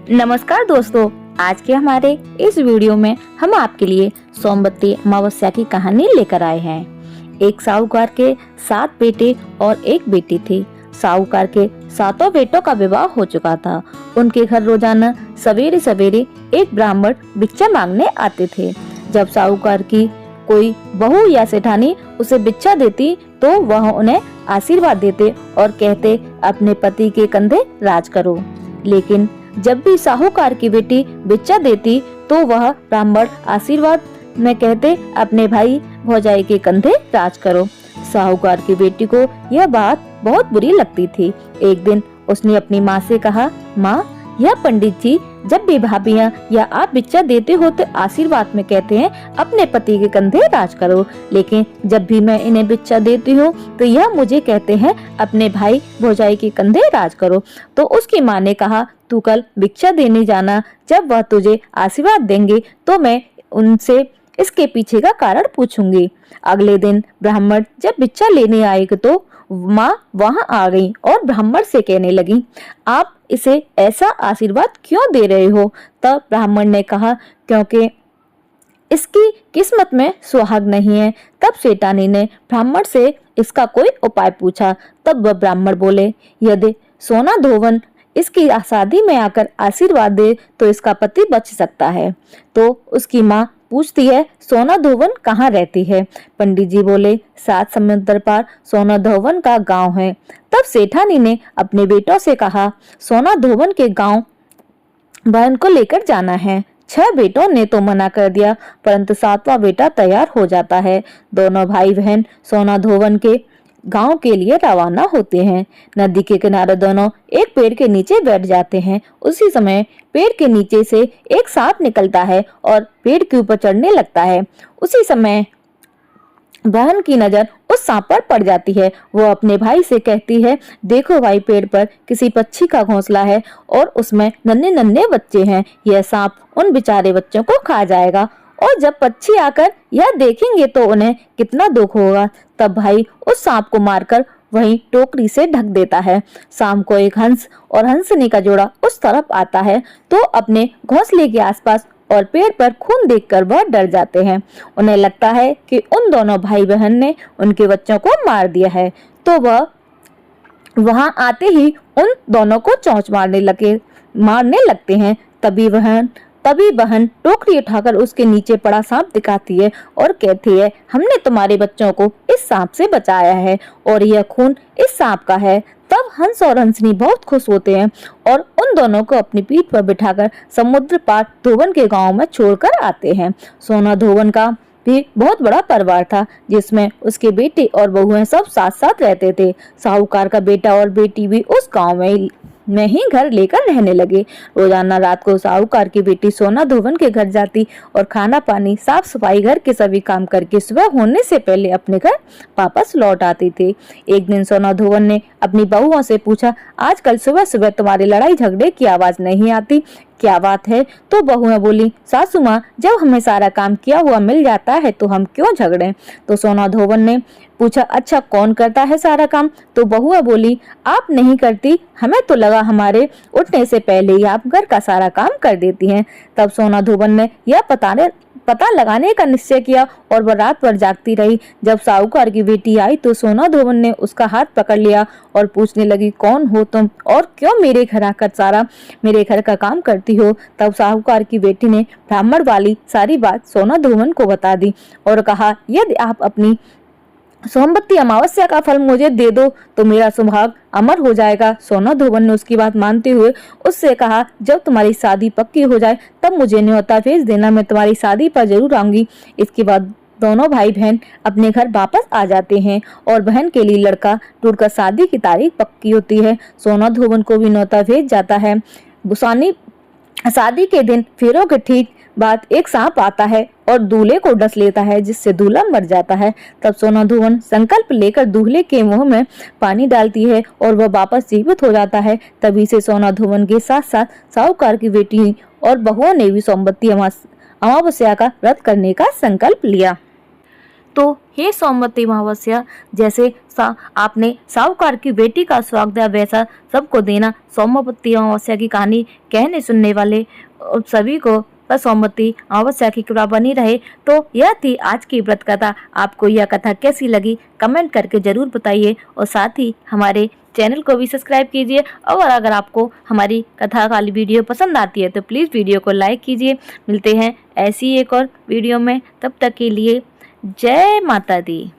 नमस्कार दोस्तों, आज के हमारे इस वीडियो में हम आपके लिए सोमवती अमावस्या की कहानी लेकर आए हैं। एक साहूकार के 7 बेटे और एक बेटी थी। साहूकार के 7 बेटों का विवाह हो चुका था। उनके घर रोजाना सवेरे सवेरे एक ब्राह्मण भिक्षा मांगने आते थे। जब साहूकार की कोई बहू या सेठानी उसे भिक्षा देती तो वह उन्हें आशीर्वाद देते और कहते, अपने पति के कंधे राज करो। लेकिन जब भी साहूकार की बेटी भिक्षा देती तो वह ब्राह्मण आशीर्वाद में कहते, अपने भाई भौजाई के कंधे राज करो। साहूकार की बेटी को यह बात बहुत बुरी लगती थी। एक दिन उसने अपनी माँ से कहा, माँ, यह पंडित जी जब भी भाभियाँ या आप भिक्षा देते हो तो आशीर्वाद में कहते हैं, अपने पति के कंधे राज करो, लेकिन जब भी मैं इन्हें भिक्षा देती हूँ तो यह मुझे कहते हैं, अपने भाई भौजाई के कंधे राज करो। तो उसकी माँ ने कहा, तू कल भिक्षा देने जाना, जब वह तुझे आशीर्वाद देंगे तो मैं उनसे इसके पीछे का कारण पूछूंगी। अगले दिन ब्राह्मण जब भिक्षा लेने आएगा तो माँ वहां आ गई और ब्राह्मण से कहने लगी, आप इसे ऐसा आशीर्वाद क्यों दे रहे हो? तब ब्राह्मण ने कहा, क्योंकि इसकी किस्मत में सुहाग नहीं है। तब सेठानी ने ब्राह्मण से इसका कोई उपाय पूछा। तब वह ब्राह्मण बोले, यदि सोना धोवन इसकी शादी में आकर आशीर्वाद दे तो इसका पति बच सकता है। तो उसकी माँ पूछती है, सोना धोवन कहाँ रहती है? पंडित जी बोले, 7 समुद्र पार सोना धोवन का गांव है। तब सेठानी ने अपने बेटों से कहा, सोना धोवन के गांव बहन को लेकर जाना है। 6 बेटों ने तो मना कर दिया, परंतु 7वां बेटा तैयार हो जाता है। दोनों भाई बहन सोना धोवन के गांव के लिए रवाना होते हैं। नदी के किनारे दोनों एक पेड़ के नीचे बैठ जाते हैं। उसी समय पेड़ के नीचे से एक सांप निकलता है और पेड़ के ऊपर चढ़ने लगता है। उसी समय बहन की नजर उस सांप पर पड़ जाती है। वो अपने भाई से कहती है, देखो भाई, पेड़ पर किसी पक्षी का घोंसला है और उसमें नन्हे नन्हे बच्चे हैं। यह सांप उन बेचारे बच्चों को खा जाएगा और जब पक्षी आकर यह देखेंगे तो उन्हें कितना दुख होगा। तब भाई उस सांप को मारकर वहीं टोकरी से ढक देता है। शाम को एक हंस और हंसनी का जोड़ा उस तरफ आता है तो अपने घोंसले के आसपास और पेड़ पर खून देखकर वह डर जाते हैं। उन्हें लगता है कि उन दोनों भाई बहन ने उनके बच्चों को मार दिया है। तो वह वहां आते ही उन दोनों को चोंच मारने लगते हैं। तभी बहन टोकरी उठाकर उसके नीचे पड़ा सांप दिखाती है और कहती है, हमने तुम्हारे बच्चों को इस सांप से बचाया है और यह खून इस सांप का है। तब हंस और हंसनी बहुत खुश होते हैं और उन दोनों को अपनी पीठ पर बिठाकर समुद्र पार धोवन के गांव में छोड़कर आते हैं। सोना धोवन का भी बहुत बड़ा परिवार था, जिसमें उसके बेटे और बहुएं सब साथ साथ रहते थे। साहूकार का बेटा और बेटी भी उस गांव में ही घर लेकर रहने लगे। रोजाना रात को साहूकार की बेटी सोना धोवन के घर जाती और खाना पानी साफ सफाई घर के सभी काम करके सुबह होने से पहले अपने घर वापस लौट आती थी। एक दिन सोना धोवन ने अपनी बहुओं से पूछा, आजकल सुबह सुबह तुम्हारी लड़ाई झगड़े की आवाज नहीं आती, क्या बात है? तो बहुएं बोली, सासू माँ, जब हमें सारा काम किया हुआ मिल जाता है तो हम क्यों झगड़ें? तो सोना धोवन ने पूछा, अच्छा कौन करता है सारा काम? तो बहुआ बोली, आप नहीं करती, हमें तो लगा हमारे उठने से पहले ही आप घर का सारा काम कर देती हैं। तब सोना धोवन ने यह पता लगाने का निश्चय किया और वह रात भर जागती रही। जब साहूकार की बेटी आई तो सोना धोवन ने उसका हाथ पकड़ लिया और पूछने लगी, कौन हो तुम और क्यों मेरे घर आकर मेरे घर का काम करती हो? तब साहूकार की बेटी ने ब्राह्मण वाली सारी बात सोना धोवन को बता दी और कहा, यदि आप अपनी सोमवती अमावस्या का फल मुझे दे दो तो मेरा सुहाग अमर हो जाएगा। सोना धोवन ने उसकी बात मानते हुए उससे कहा, जब तुम्हारी शादी पक्की हो जाए तब मुझे न्योता भेज देना, मैं तुम्हारी शादी पर जरूर आऊंगी। इसके बाद दोनों भाई बहन अपने घर वापस आ जाते हैं और बहन के लिए लड़का ढूंढकर शादी की तारीख पक्की होती है। सोना धोवन को भी न्योता भेज जाता है। शादी के दिन फेरों के ठीक बाद एक सांप आता है और दूल्हे को डस लेता है, जिससे दूल्हा मर जाता है। तब सोना धोवन संकल्प लेकर दूल्हे के मुंह में पानी डालती है और वह वापस जीवित हो जाता है। तभी से सोना धोवन के साथ साथ साहूकार की बेटी और बहुओं ने भी सोमवती अमावस्या का व्रत करने का संकल्प लिया। तो हे सोमवती अमावस्या, जैसे आपने साहूकार की बेटी का सुहाग दिया वैसा सबको देना। सोमवती अमावस्या की कहानी कहने सुनने वाले सभी को पर सोमवती अमावस्या की कृपा बनी रहे। तो यह थी आज की व्रत कथा। आपको यह कथा कैसी लगी कमेंट करके जरूर बताइए और साथ ही हमारे चैनल को भी सब्सक्राइब कीजिए। और अगर आपको हमारी कथा वाली वीडियो पसंद आती है तो प्लीज़ वीडियो को लाइक कीजिए। मिलते हैं ऐसी एक और वीडियो में, तब तक के लिए जय माता दी।